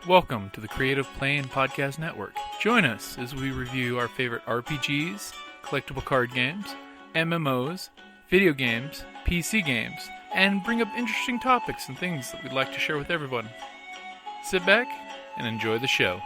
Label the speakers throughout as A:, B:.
A: Welcome to the Creative Plane Podcast Network. Join us as we review our favorite RPGs, collectible card games, MMOs, video games, PC games, and bring up interesting topics and things that we'd like to share with everyone. Sit back and enjoy the show.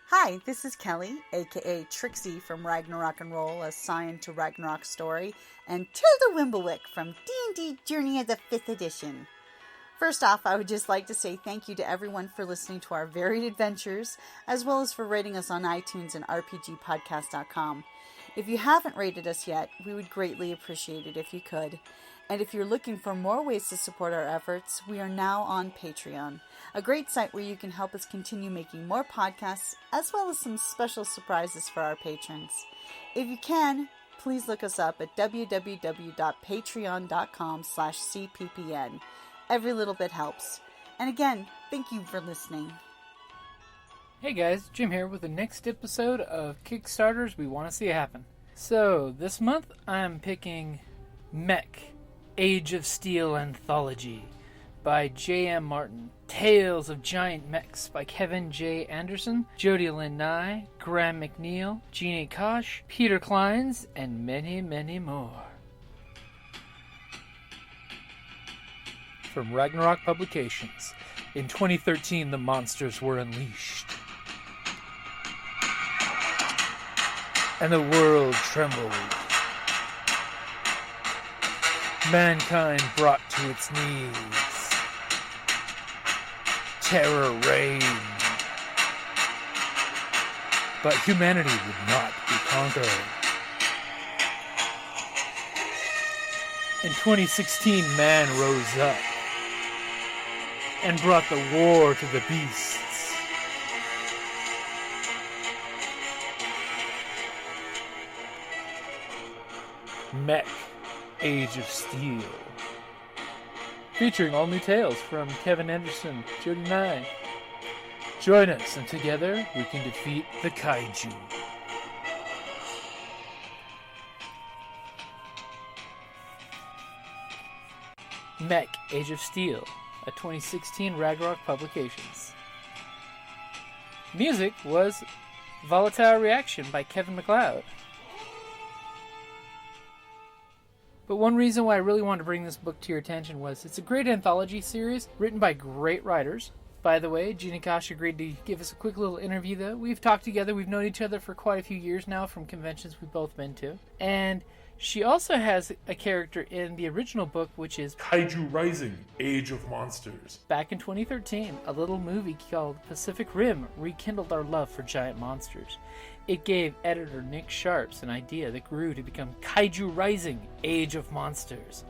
B: Hi, this is Kelly, aka Trixie from Ragnarok and Roll, assigned to Ragnarok Story, and Tilda Wimblewick from D&D Journey of the 5th Edition. First off, I would just like to say thank you to everyone for listening to our varied adventures, as well as for rating us on iTunes and RPGpodcast.com. If you haven't rated us yet, we would greatly appreciate it if you could. And if you're looking for more ways to support our efforts, we are now on Patreon, a great site where you can help us continue making more podcasts, as well as some special surprises for our patrons. If you can, please look us up at www.patreon.com/cppn. Every little bit helps. And again, thank you for listening.
C: Hey guys, Jim here with the next episode of Kickstarters We Want to See Happen. So, this month I'm picking Mech Age of Steel Anthology by J.M. Martin. Tales of Giant Mechs by Kevin J. Anderson, Jody Lynn Nye, Graham McNeil, Jeannie Kosh, Peter Kleins, and many, many more. From Ragnarok Publications. In 2013, the monsters were unleashed. And the world trembled. Mankind brought to its knees. Terror reigned. But humanity would not be conquered. In 2016, man rose up and brought the war to the beasts. Mech Age of Steel. Featuring all new tales from Kevin Anderson, Jody Nye. Join us and together we can defeat the kaiju. Mech Age of Steel, a 2016 Ragnarok Publications. Music was Volatile Reaction by Kevin MacLeod. But one reason why I really wanted to bring this book to your attention was it's a great anthology series written by great writers. By the way, Jeannie Kosh agreed to give us a quick little interview though. We've talked together, we've known each other for quite a few years now from conventions we've both been to. And she also has a character in the original book, which is
D: Kaiju Rising, Age of Monsters.
C: Back in 2013, a little movie called Pacific Rim rekindled our love for giant monsters. It gave editor Nick Sharps an idea that grew to become Kaiju Rising, Age of Monsters.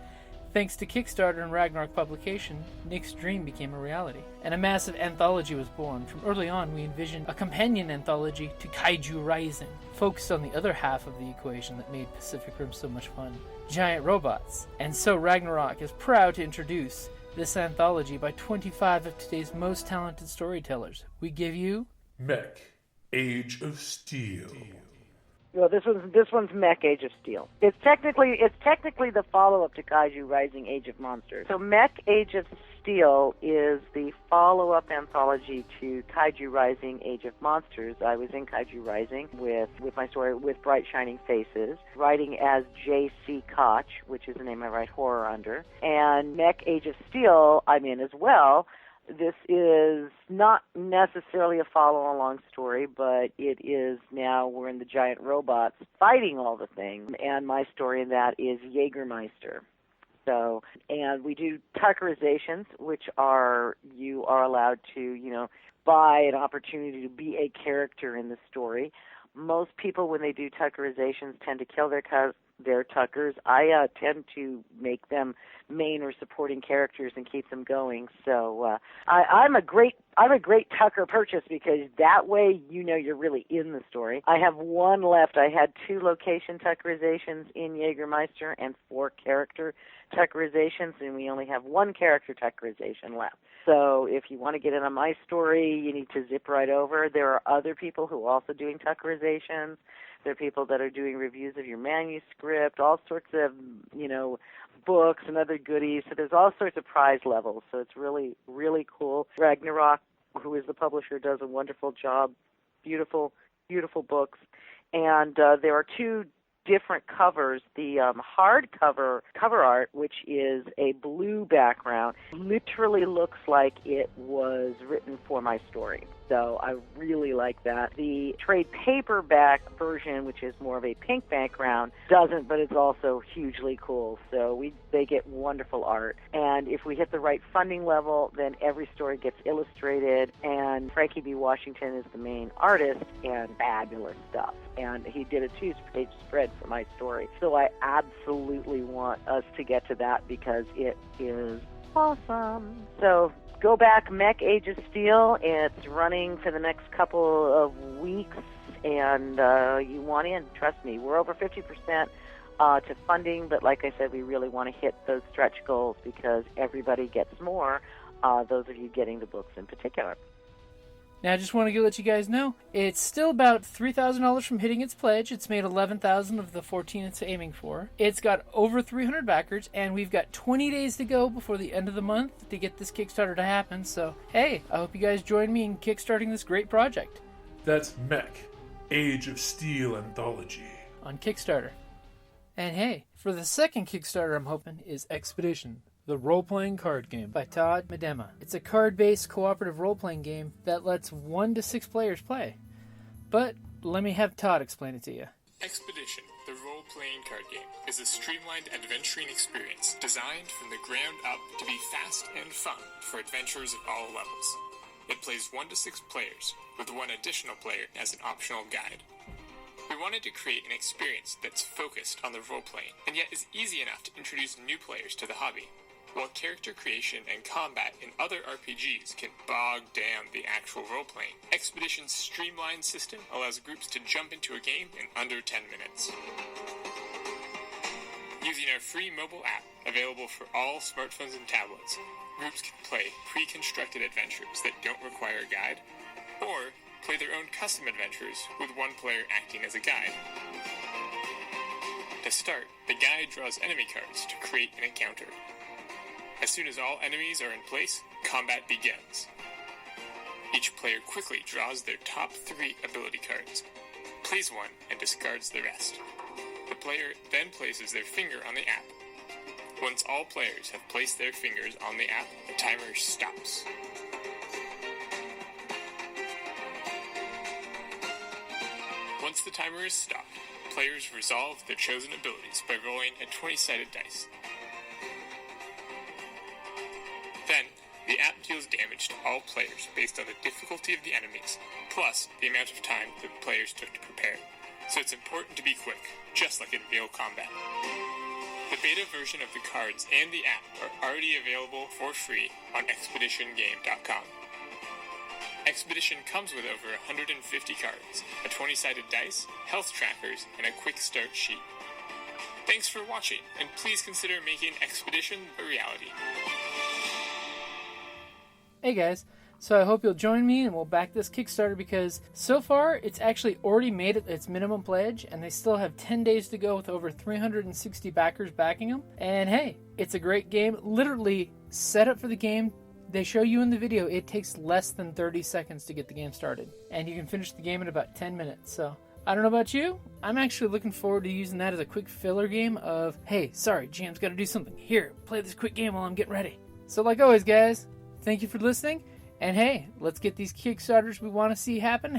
C: Thanks to Kickstarter and Ragnarok Publication, Nick's dream became a reality, and a massive anthology was born. From early on, we envisioned a companion anthology to Kaiju Rising, focused on the other half of the equation that made Pacific Rim so much fun, giant robots. And so Ragnarok is proud to introduce this anthology by 25 of today's most talented storytellers. We give you
D: Mech Age of Steel.
E: Well, this one's Mech Age of Steel. It's technically the follow-up to Kaiju Rising Age of Monsters. So Mech Age of Steel is the follow-up anthology to Kaiju Rising Age of Monsters. I was in Kaiju Rising with my story with Bright Shining Faces, writing as J.C. Koch, which is the name I write horror under. And Mech Age of Steel I'm in as well. This is not necessarily a follow-along story, but it is now we're in the giant robots fighting all the things, and my story in that is Jägermeister. So, and we do Tuckerizations, which are, you are allowed to, buy an opportunity to be a character in the story. Most people, when they do Tuckerizations, tend to kill their Tuckers. I tend to make them main or supporting characters and keep them going. So I'm a great I'm a great Tucker purchase because that way you know you're really in the story. I have one left. I had 2 location Tuckerizations in Jägermeister and 4 character Tuckerizations, and we only have 1 character Tuckerization left. So if you want to get in on my story, you need to zip right over. There are other people who are also doing Tuckerizations. There are people that are doing reviews of your manuscript, all sorts of, books and other goodies. So there's all sorts of prize levels. So it's really, really cool. Ragnarok, who is the publisher, does a wonderful job. Beautiful, beautiful books. And there are 2 different covers. The hardcover cover art, which is a blue background, literally looks like it was written for my story. So I really like that. The trade paperback version, which is more of a pink background, doesn't, but it's also hugely cool. So they get wonderful art. And if we hit the right funding level, then every story gets illustrated. And Frankie B. Washington is the main artist, and fabulous stuff. And he did a 2-page spread for my story. So I absolutely want us to get to that because it is awesome. So go back, Mech Age of Steel. It's running for the next couple of weeks, and you want in. Trust me, we're over 50% to funding, but like I said, we really want to hit those stretch goals because everybody gets more, those of you getting the books in particular.
C: Now, I just want to let you guys know, it's still about $3,000 from hitting its pledge. It's made $11,000 of the $14,000 it's aiming for. It's got over 300 backers, and we've got 20 days to go before the end of the month to get this Kickstarter to happen. So, hey, I hope you guys join me in kickstarting this great project.
D: That's Mech Age of Steel Anthology
C: on Kickstarter. And hey, for the second Kickstarter I'm hoping is Expedition, the role-playing card game by Todd Medema. It's a card-based cooperative role-playing game that lets 1 to 6 players play. But let me have Todd explain it to you.
F: Expedition, the role-playing card game, is a streamlined adventuring experience designed from the ground up to be fast and fun for adventurers of all levels. It plays 1 to 6 players, with 1 additional player as an optional guide. We wanted to create an experience that's focused on the role-playing, and yet is easy enough to introduce new players to the hobby. While character creation and combat in other RPGs can bog down the actual role-playing, Expedition's streamlined system allows groups to jump into a game in under 10 minutes. Using our free mobile app, available for all smartphones and tablets, groups can play pre-constructed adventures that don't require a guide, or play their own custom adventures with 1 player acting as a guide. To start, the guide draws enemy cards to create an encounter. As soon as all enemies are in place, combat begins. Each player quickly draws their top 3 ability cards, plays 1, and discards the rest. The player then places their finger on the app. Once all players have placed their fingers on the app, the timer stops. Once the timer is stopped, players resolve their chosen abilities by rolling a 20-sided dice. Then, the app deals damage to all players based on the difficulty of the enemies, plus the amount of time the players took to prepare. So it's important to be quick, just like in real combat. The beta version of the cards and the app are already available for free on expeditiongame.com. Expedition comes with over 150 cards, a 20-sided dice, health trackers, and a quick start sheet. Thanks for watching, and please consider making Expedition a reality.
C: Hey guys, so I hope you'll join me and we'll back this Kickstarter because so far it's actually already made its minimum pledge and they still have 10 days to go with over 360 backers backing them. And hey, it's a great game. Literally set up for the game. They show you in the video it takes less than 30 seconds to get the game started. And you can finish the game in about 10 minutes. So I don't know about you, I'm actually looking forward to using that as a quick filler game of, hey, sorry, GM's got to do something. Here, play this quick game while I'm getting ready. So like always, guys, thank you for listening, and hey, let's get these Kickstarters we want to see happen.